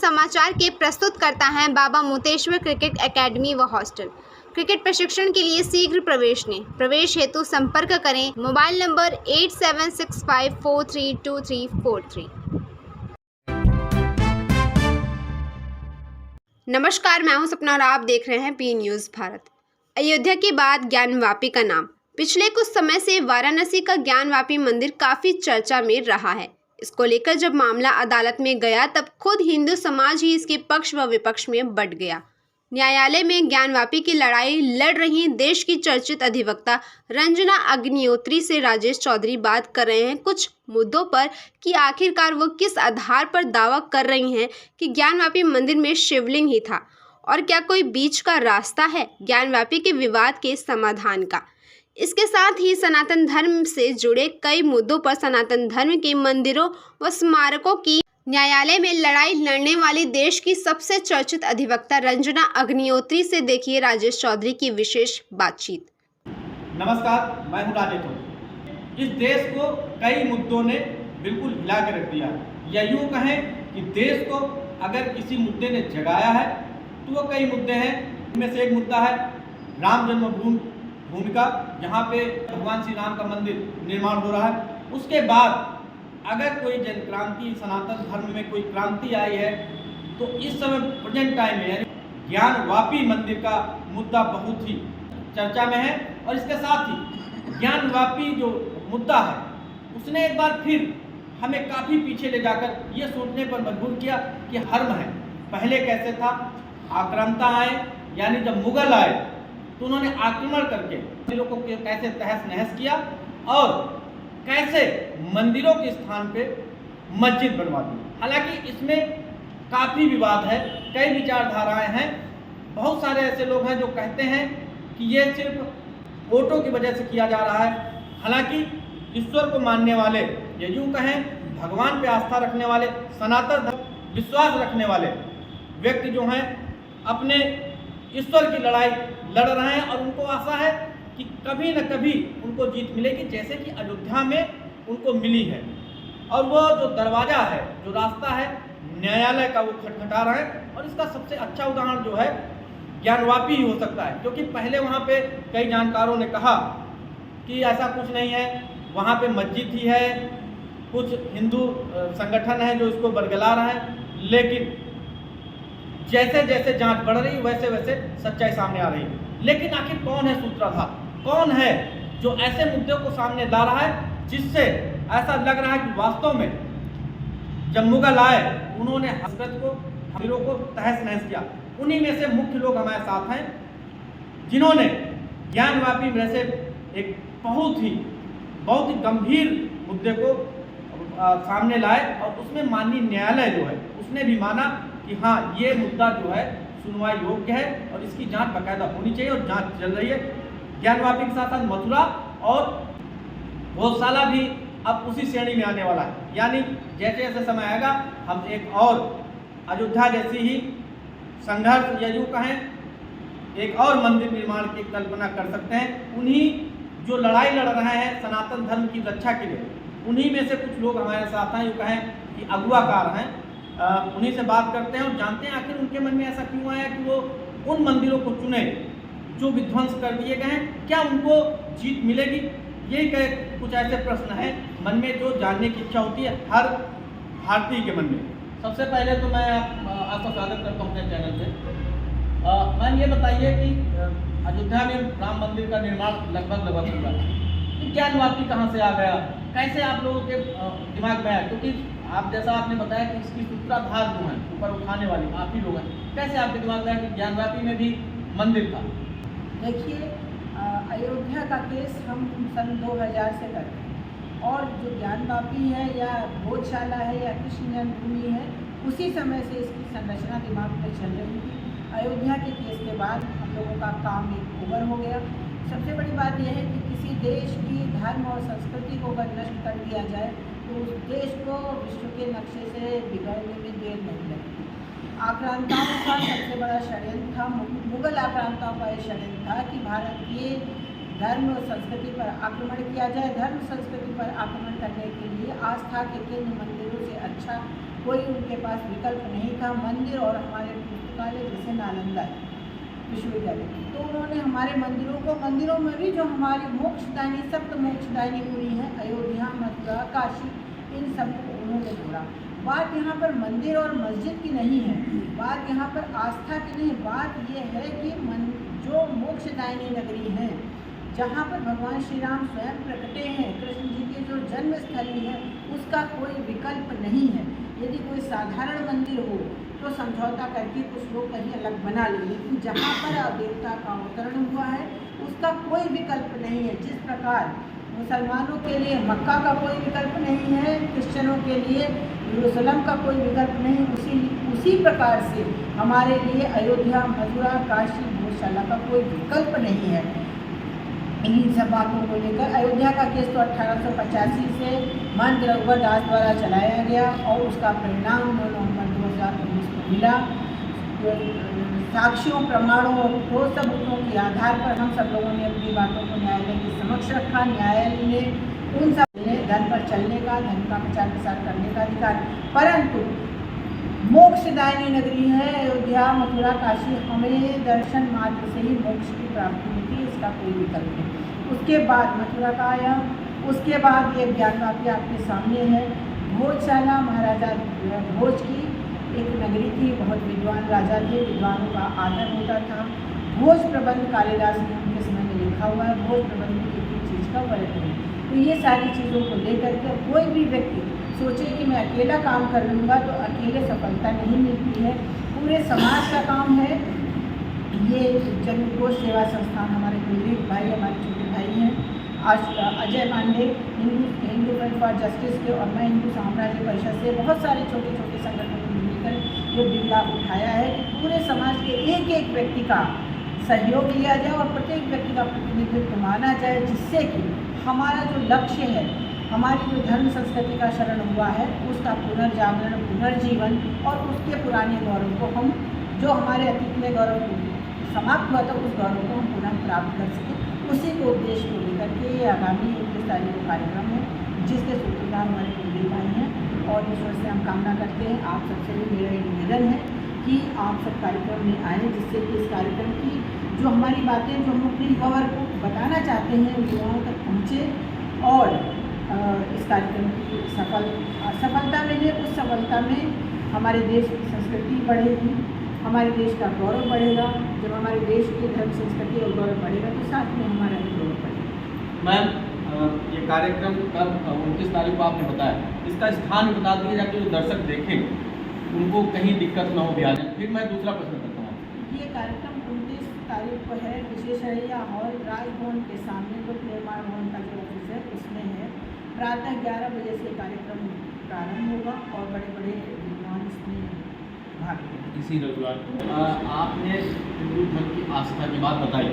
समाचार के प्रस्तुत करता है बाबा मोतेश्वर क्रिकेट एकेडमी व हॉस्टल। क्रिकेट प्रशिक्षण के लिए शीघ्र प्रवेश लें। प्रवेश हेतु संपर्क करें मोबाइल नंबर 8765432343। नमस्कार, मैं हूं सपना और आप देख रहे हैं पी न्यूज़ भारत। अयोध्या के बाद ज्ञानवापी का नाम। पिछले कुछ समय से वाराणसी का ज्ञानवापी मंदिर काफी चर्चा में रहा है। इसको लेकर जब मामला अदालत में गया तब खुद हिंदू समाज ही इसके पक्ष व विपक्ष में बंट गया। न्यायालय में ज्ञानवापी की लड़ाई लड़ रही देश की चर्चित अधिवक्ता रंजना अग्निहोत्री से राजेश चौधरी बात कर रहे हैं कुछ मुद्दों पर कि आखिरकार वो किस आधार पर दावा कर रही हैं कि ज्ञानवापी मंदिर में शिवलिंग ही था और क्या कोई बीच का रास्ता है ज्ञानवापी के विवाद के समाधान का। इसके साथ ही सनातन धर्म से जुड़े कई मुद्दों पर सनातन धर्म के मंदिरों व स्मारकों की न्यायालय में लड़ाई लड़ने वाली देश की सबसे चर्चित अधिवक्ता रंजना अग्निहोत्री से देखिए राजेश चौधरी की विशेष बातचीत। नमस्कार, मैं हूं राजेश चौधरी। इस देश को कई मुद्दों ने बिल्कुल हिला कर रख दिया। या यूँ कहें कि देश को अगर किसी मुद्दे ने जगाया है तो वो कई मुद्दे हैं। इनमें से एक मुद्दा है राम जन्मभूमि का, जहाँ पे भगवान श्री राम का मंदिर निर्माण हो रहा है। उसके बाद अगर कोई जन क्रांति, सनातन धर्म में कोई क्रांति आई है तो इस समय प्रेजेंट टाइम में यानी ज्ञानवापी मंदिर का मुद्दा बहुत ही चर्चा में है। और इसके साथ ही ज्ञानवापी जो मुद्दा है उसने एक बार फिर हमें काफ़ी पीछे ले जाकर ये सोचने पर मजबूर किया कि धर्म है पहले कैसे था। आक्रांता आए यानी जब मुगल आए तो उन्होंने आक्रमण करके मंदिरों को कैसे तहस नहस किया और कैसे मंदिरों के स्थान पे मस्जिद बनवा दी। हालांकि इसमें काफ़ी विवाद है, कई विचारधाराएं हैं। बहुत सारे ऐसे लोग हैं जो कहते हैं कि ये सिर्फ वोटों की वजह से किया जा रहा है। हालांकि ईश्वर को मानने वाले या यूँ कहें भगवान पे आस्था रखने वाले, सनातन धर्म विश्वास रखने वाले व्यक्ति जो हैं अपने ईश्वर की लड़ाई लड़ रहे हैं और उनको आशा है कि कभी न कभी उनको जीत मिलेगी, जैसे कि अयोध्या में उनको मिली है। और वो जो दरवाज़ा है, जो रास्ता है न्यायालय का, वो खटखटा रहे हैं। और इसका सबसे अच्छा उदाहरण जो है ज्ञानवापी ही हो सकता है, क्योंकि पहले वहाँ पे कई जानकारों ने कहा कि ऐसा कुछ नहीं है, वहाँ पे मस्जिद ही है, कुछ हिंदू संगठन है जो इसको बरगला रहे हैं। लेकिन जैसे जैसे जांच बढ़ रही वैसे वैसे सच्चाई सामने आ रही है। लेकिन आखिर कौन है सूत्रधार, कौन है जो ऐसे मुद्दों को सामने ला रहा है जिससे ऐसा लग रहा है कि वास्तव में जब मुगल आए उन्होंने हजरत को, मंदिरों को तहस नहस किया। उन्हीं में से मुख्य लोग हमारे साथ हैं जिन्होंने ज्ञानवापी में से एक बहुत ही गंभीर मुद्दे को सामने लाए और उसमें माननीय न्यायालय जो है उसने भी माना कि हाँ, ये मुद्दा जो है सुनवाई योग्य है और इसकी जांच बाकायदा होनी चाहिए और जांच चल रही है। ज्ञानवापी के साथ साथ मथुरा और गौशाला भी अब उसी श्रेणी में आने वाला है। यानी जैसे जैसे समय आएगा हम एक और अयोध्या जैसी ही संघर्ष या यूँ कहें एक और मंदिर निर्माण की कल्पना कर सकते हैं। उन्हीं जो लड़ाई लड़ रहे हैं सनातन धर्म की रक्षा के लिए, उन्हीं में से कुछ लोग हमारे साथ हैं, यूँ कहें कि अगुवाकार हैं। उन्हीं से बात करते हैं और जानते हैं आखिर उनके मन में ऐसा क्यों आया कि वो उन मंदिरों को चुने जो विध्वंस कर दिए गए हैं। क्या उनको जीत मिलेगी? ये कुछ ऐसे प्रश्न हैं मन में जो जानने की इच्छा होती है हर भारतीय के मन में। सबसे पहले तो मैं आपका स्वागत करता हूँ अपने चैनल पे। मैम ये बताइए कि अयोध्या में राम मंदिर का निर्माण लगभग हुआ, ज्ञानवापी कहाँ से आ गया, कैसे आप लोगों के दिमाग में आया? क्योंकि आप जैसा आपने बताया कि इसकी सूत्रधार जो है ऊपर उठाने वाले आप ही लोग हैं, कैसे आपके दिमाग में आया कि ज्ञानवापी में भी मंदिर था? देखिए, अयोध्या का केस हम सन 2000 से करते हैं और जो ज्ञानवापी है या भोजशाला है या कृष्ण जन्मभूमि है, उसी समय से इसकी संरचना दिमाग में चल रही थी। अयोध्या के केस के बाद हम लोगों का काम एक ओवर हो गया। सबसे बड़ी बात यह है कि किसी देश की धर्म और संस्कृति को अगर नष्ट कर दिया जाए तो उस देश को विश्व के नक्शे से बिगड़ने में देर नहीं लगती। आक्रांताओं का सबसे बड़ा षड्यंत्र था, मुगल आक्रांताओं का यह षड्यंत्र था कि भारत के धर्म और संस्कृति पर आक्रमण किया जाए। धर्म संस्कृति पर आक्रमण करने के लिए आस्था के केंद्र मंदिरों से अच्छा कोई उनके पास विकल्प नहीं था। मंदिर और हमारे पुस्तकालय जैसे नालंदा विश्वविद्यालय, तो उन्होंने हमारे मंदिरों में भी जो हमारी मोक्षदायिनी सप्त मोक्षदायिनी हुई है, अयोध्या, मथुरा, काशी, इन सबको उन्होंने जोड़ा। बात यहाँ पर मंदिर और मस्जिद की नहीं है, बात यहाँ पर आस्था की नहीं, बात ये है कि जो मोक्षदायिनी नगरी है, जहाँ पर भगवान श्री राम स्वयं प्रकटे हैं, कृष्ण जी की जो जन्म स्थली है, उसका कोई विकल्प नहीं है। यदि कोई साधारण मंदिर हो तो समझौता करके कुछ लोग कहीं अलग बना लें, लेकिन जहाँ पर देवता का अवतरण हुआ है उसका कोई विकल्प नहीं है। जिस प्रकार मुसलमानों के लिए मक्का का कोई विकल्प नहीं है, क्रिश्चियनों के लिए यरूशलेम का कोई विकल्प नहीं, उसी प्रकार से हमारे लिए अयोध्या, मथुरा, काशी, गौशाला का कोई विकल्प नहीं है। इन्हीं सब बातों को लेकर अयोध्या का केस तो 1885 से महंत रघुवर दास द्वारा चलाया गया और उसका परिणाम 9 नवंबर 2019 को मिला। साक्ष्यों, प्रमाणों और ठोस सबूतों के आधार पर हम सब लोगों ने अपनी बातों को न्यायालय के समक्ष रखा। न्यायालय ने उन सब ने धर्म पर चलने का, धर्म का प्रचार प्रसार करने का अधिकार, परंतु मोक्षदायिनी नगरी है अयोध्या, मथुरा, काशी, हमें दर्शन मात्र से ही मोक्ष की प्राप्ति होती है, इसका कोई विकल्प नहीं। उसके बाद मथुरा का आया, उसके बाद ये ज्ञानवापी आपके सामने है। भोजशाला महाराजा भोज की एक नगरी थी, बहुत विद्वान राजा थे, विद्वानों का आदर होता था। भोज प्रबंध कालिदास ने उनके समय में लिखा हुआ है, भोज प्रबंध की एक चीज़ का वर्णन है। तो ये सारी चीज़ों को लेकर के कोई भी व्यक्ति सोचे कि मैं अकेला काम कर लूँगा तो अकेले सफलता नहीं मिलती है, पूरे समाज का काम है। ये जन गो सेवा संस्थान हमारे कुलदीप भाई, हमारे छोटे भाई हैं, Ajay Pandey Hindu Front for Justice के, और मैं हिंदू साम्राज्य परिषद से, बहुत सारे छोटे छोटे संगठनों को मिलकर ये बिल्ला उठाया है कि पूरे समाज के एक एक व्यक्ति का सहयोग लिया जाए और प्रत्येक व्यक्ति का प्रतिनिधित्व माना जाए, जिससे कि हमारा जो लक्ष्य है, हमारी जो धर्म संस्कृति का शरण हुआ है, उसका पुनर्जागरण, पुनर्जीवन और उसके पुराने गौरव को हम, जो हमारे अतीत में गौरव समाप्त हुआ था, उस गौरव को हम पुनः प्राप्त कर सकें। उसी को उद्देश्य को लेकर के ये आगामी 29 तारीख को कार्यक्रम है, जिसके सूत्रधार हमारे कुलदीप भाई हैं, और ईश्वर से हम कामना करते हैं, आप सबसे भी मेरा एक निवेदन है कि आप सब कार्यक्रम में आएँ, जिससे कि इस कार्यक्रम की जो हमारी बातें, जो हम अपने युवा वर्ग को बताना चाहते हैं, युवाओं तक पहुँचे और इस कार्यक्रम की सफलता मिले। उस सफलता में हमारे देश की संस्कृति बढ़ेगी, हमारे देश का गौरव बढ़ेगा। जब हमारे देश की धर्म संस्कृति और गौरव बढ़ेगा तो साथ में हमारा भी गौरव बढ़ेगा। मैम, ये कार्यक्रम कब 29 तारीख को आपने बताया, इसका स्थान बता दीजिए ताकि जो दर्शक देखें उनको कहीं दिक्कत ना हो भी आने। फिर मैं दूसरा प्रश्न करता हूँ। ये कार्यक्रम 29 तारीख को है, विशेषरैया हॉल, राजभवन के सामने लोक निर्माण भवन का जो ऑफिस है उसमें है। प्रातः 11 बजे से कार्यक्रम प्रारंभ होगा और बड़े बड़े विद्वान इसमें भाग लेंगे। इसी रविवार आपने हिंदू धर्म की आस्था की बात बताई।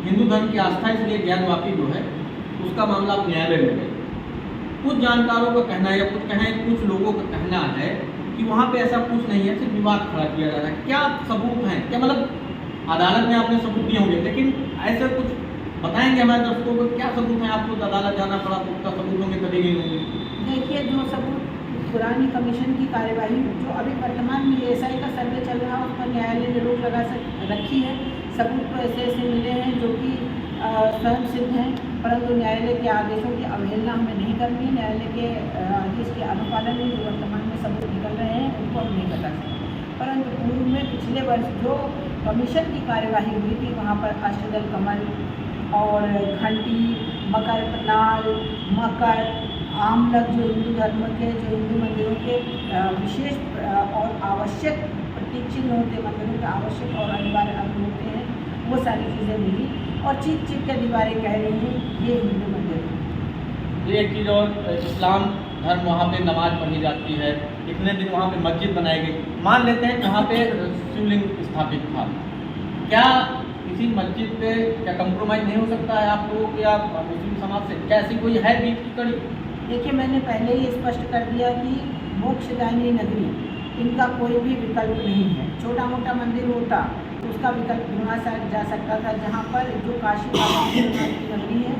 हिंदू धर्म की आस्था इसलिए ज्ञानवापी जो है उसका मामला आप न्यायालय में गए। कुछ जानकारों का कहना है, या कुछ लोगों का कहना है कि वहाँ पे ऐसा कुछ नहीं है, सिर्फ विवाद खड़ा किया जा रहा है। क्या सबूत हैं? क्या मतलब अदालत में आपने सबूत दिए होंगे, लेकिन ऐसे कुछ बताएंगे हमारे दर्शकों को क्या सबूत हैं? आपको अदालत जाना पड़ा तो उसका सबूत होंगे तभी नहीं होंगे। देखिए, जो सबूत पुरानी कमीशन की कार्यवाही, जो अभी वर्तमान में एएसआई का सर्वे चल रहा है, उस पर न्यायालय ने रोक लगा रखी है। सबूत तो ऐसे मिले हैं जो कि स्वयं सिद्ध हैं, परंतु न्यायालय के आदेशों की अवहेलना हमें नहीं करनी है। न्यायालय के आदेश के अनुपालन में जो वर्तमान में सबूत निकल रहे हैं उनको हम नहीं बता सकते, परंतु पूर्व में पिछले वर्ष जो कमीशन की कार्यवाही हुई थी वहाँ पर अष्टदल कमल और घंटी, मकर प्रणाल, मकर, आमलक, जो हिंदू धर्म के, जो हिंदू मंदिरों के विशेष और आवश्यक प्रतीक चिन्ह होते, मंदिरों के आवश्यक और अनिवार्य अंग होते हैं, वो सारी चीज़ें मिली और चीख के दीवारें कह रही हैं ये हिंदू मंदिर है। एक चीज़ और, इस्लाम धर्म वहाँ पे नमाज पढ़ी जाती है, इतने दिन वहाँ पे मस्जिद बनाई गई। मान लेते हैं वहाँ पे शिवलिंग स्थापित था, क्या किसी मस्जिद पे क्या कंप्रोमाइज़ नहीं हो सकता है आप लोगों या मुस्लिम समाज से? क्या ऐसी कोई है बीच की कड़ी? देखिए, मैंने पहले ही स्पष्ट कर दिया कि मोक्षदायिनी नगरी, इनका कोई भी विकल्प नहीं है। छोटा मोटा मंदिर होता तो उसका विकल्प ढूंढा जा सकता था, जहाँ पर जो काशी की नगरी है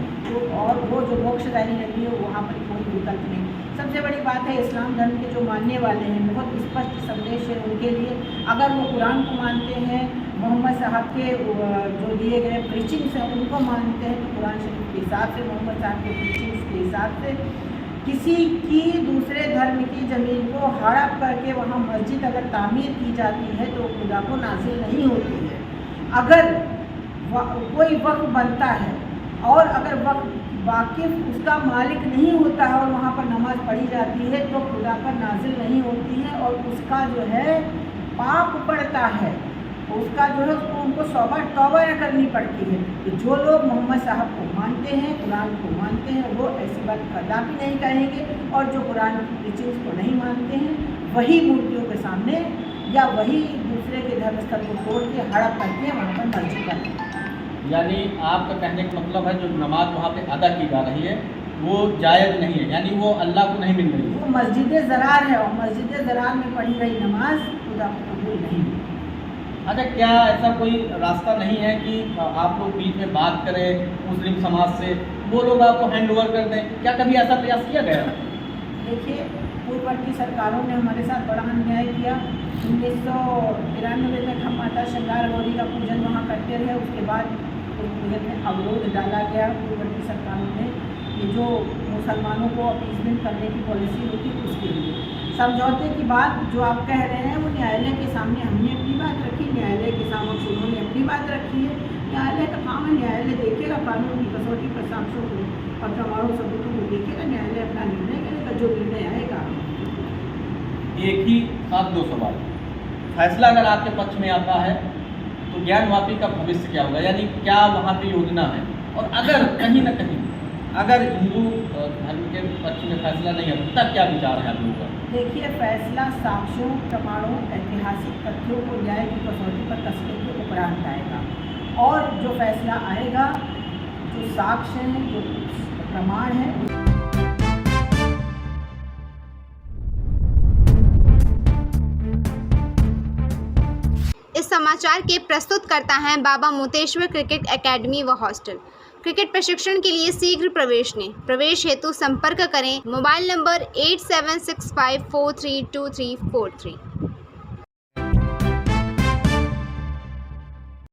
और वो जो मोक्षदायी नगरी है वहाँ पर कोई विकल्प नहीं। सबसे बड़ी बात है इस्लाम धर्म के जो मानने वाले हैं, बहुत स्पष्ट संदेश है उनके लिए। अगर वो कुरान को मानते हैं, मोहम्मद साहब के जो दिए गए प्रीचिंग्स हैं उनको मानते हैं, तो कुरान शरीफ के हिसाब से, मोहम्मद साहब के प्रीचिंग्स के हिसाब से किसी की दूसरे धर्म की ज़मीन को हड़प करके वहाँ मस्जिद अगर तामीर की जाती है तो खुदा को नाजिल नहीं होती है। अगर कोई वक्फ बनता है और अगर वक्फ वाकिफ उसका मालिक नहीं होता है और वहाँ पर नमाज़ पढ़ी जाती है तो खुदा पर नाजिल नहीं होती है और उसका जो है पाप पड़ता है, उसका जो है उसको उनको तौबा करनी पड़ती है। तो जो लोग मोहम्मद साहब को मानते हैं, कुरान को मानते हैं, वो ऐसी बात कदापि नहीं कहेंगे, और जो कुरान की टीचिंग्स को नहीं मानते हैं वही मूर्तियों के सामने या वही दूसरे के धर्मस्थल को तोड़ के हड़प करके वहाँ पर मस्जिद करते हैं। यानी आपका कहने का मतलब है जो नमाज वहाँ पे अदा की जा रही है वो जायज़ नहीं है, यानी वो अल्लाह को नहीं मिल रही है, वो मस्जिद ज़रार है और मस्जिद ज़रार में पढ़ी गई नमाज खुदा को कबूल नहीं है। अच्छा, क्या ऐसा कोई रास्ता नहीं है कि आप लोग बीच में बात करें मुस्लिम समाज से, वो लोग आपको हैंड ओवर कर दें? क्या कभी ऐसा प्रयास किया गया? देखिए, पूर्ववर्ती सरकारों ने हमारे साथ बड़ा अन्याय किया। 1993 तक हम माता श्रृंगार गौरी का पूजन वहाँ करते रहे, उसके बाद उस पूजन में अवरोध डाला गया पूर्ववर्ती सरकारों ने। ये जो मुसलमानों को अपीसमेंट करने की पॉलिसी होती है उसके लिए समझौते की बात जो आप कह रहे हैं वो न्यायालय के सामने हमने अपनी बात रखी, न्यायालय के समक्ष उन्होंने अपनी बात रखी है। न्यायालय का काम है, न्यायालय देखेगा कानून की कसौटी पर, साक्ष्यों को और प्रमाणों सबूतों को देखेगा, न्यायालय अपना निर्णय करेगा, जो निर्णय आएगा। एक ही साथ दो सवाल, फैसला अगर आपके पक्ष में आता है तो ज्ञानवापी का भविष्य क्या होगा, यानी क्या वहाँ पे योजना है? और अगर कहीं ना कहीं अगर हिंदू धर्म के पक्ष में फैसला नहीं है तब क्या विचार है आप लोगों का? देखिए, फैसला साक्ष्यों, प्रमाणों, ऐतिहासिक तथ्यों को न्याय की कसौटी पर कसने के उपरांत आएगा, और जो फैसला आएगा, जो साक्ष्य हैं, जो प्रमाण है, इस समाचार के प्रस्तुतकर्ता हैं बाबा मोतेश्वर क्रिकेट एकेडमी व हॉस्टल। क्रिकेट प्रशिक्षण के लिए शीघ्र प्रवेश लें। प्रवेश हेतु संपर्क करें मोबाइल नंबर 8765432343।